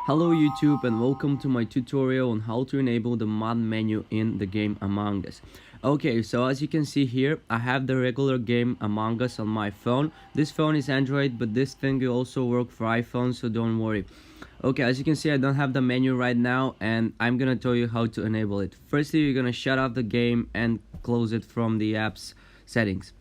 Hello YouTube and welcome to my tutorial on how to enable the mod menu in the game Among Us. Okay, so as you can see here, I have the regular game Among Us on my phone. This phone is Android, but this thing will also work for iPhone, so don't worry. Okay, as you can see, I don't have the menu right now and I'm gonna tell you how to enable it. Firstly, you're gonna shut off the game and close it from the app's settings.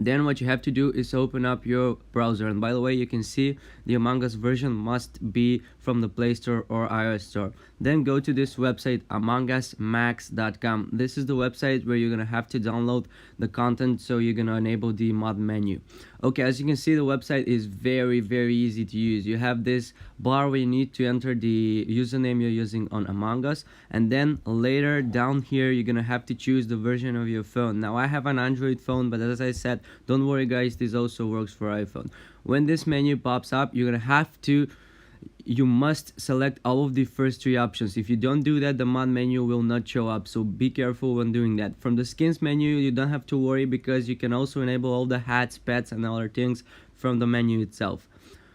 Then what you have to do is open up your browser, and by the way, you can see the Among Us version must be from the Play Store or iOS Store. Then go to this website amongus.max.com. This is the website where you're gonna have to download the content, so you're gonna enable the mod menu. Okay, as you can see, the website is very easy to use. You have this bar where you need to enter the username you're using on Among Us, and then later down here you're gonna have to choose the version of your phone. Now I have an Android phone, but as I said, don't worry guys, this also works for iPhone. When this menu pops up, you must select all of the first three options. If you don't do that, the mod menu will not show up, so be careful when doing that. From the skins menu, you don't have to worry because you can also enable all the hats, pets and other things from the menu itself.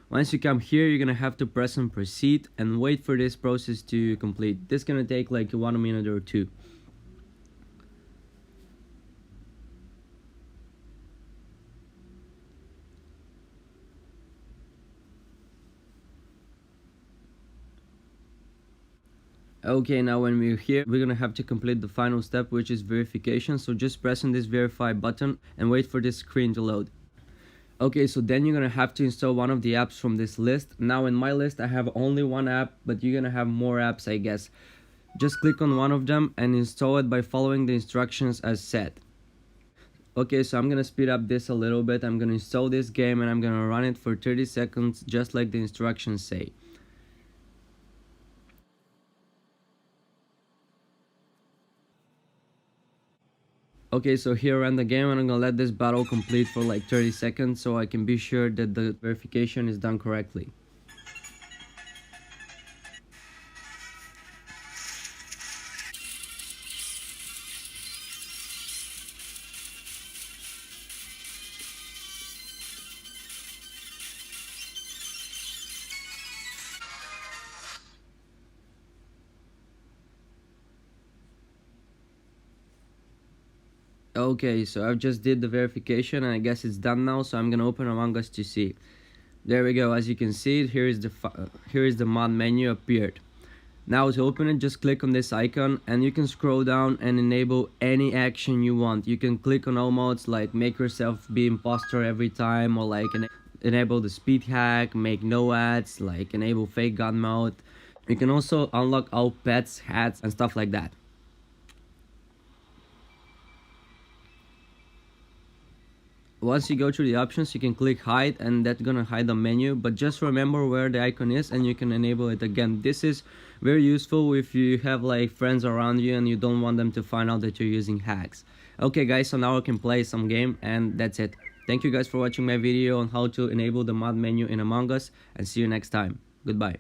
Once you come here, you're gonna have to press on proceed and wait for this process to complete. This is gonna take like 1 minute or 2. Okay, now when we're here, we're gonna have to complete the final step, which is verification. So just press on this verify button and wait for this screen to load. Okay, so then you're gonna have to install one of the apps from this list. Now in my list I have only one app, but you're gonna have more apps, I guess. Just click on one of them and install it by following the instructions as said. Okay, so I'm gonna speed up this a little bit. I'm gonna install this game and I'm gonna run it for 30 seconds just like the instructions say. Okay, so here I ran the game and I'm gonna let this battle complete for like 30 seconds so I can be sure that the verification is done correctly. Okay, so I've just did the verification and I guess it's done now, so I'm gonna open Among Us to see. There we go. As you can see, here is the mod menu appeared. Now to open it, just click on this icon and you can scroll down and enable any action you want. You can click on all modes, like make yourself be imposter every time, or like enable the speed hack, make no ads, like enable fake gun mode. You can also unlock all pets, hats and stuff like that. Once you go through the options, you can click hide and that's gonna hide the menu, but just remember where the icon is and you can enable it again. This is very useful if you have like friends around you and you don't want them to find out that you're using hacks. Okay guys, so now I can play some game and that's it. Thank you guys for watching my video on how to enable the mod menu in Among Us, and see you next time. Goodbye.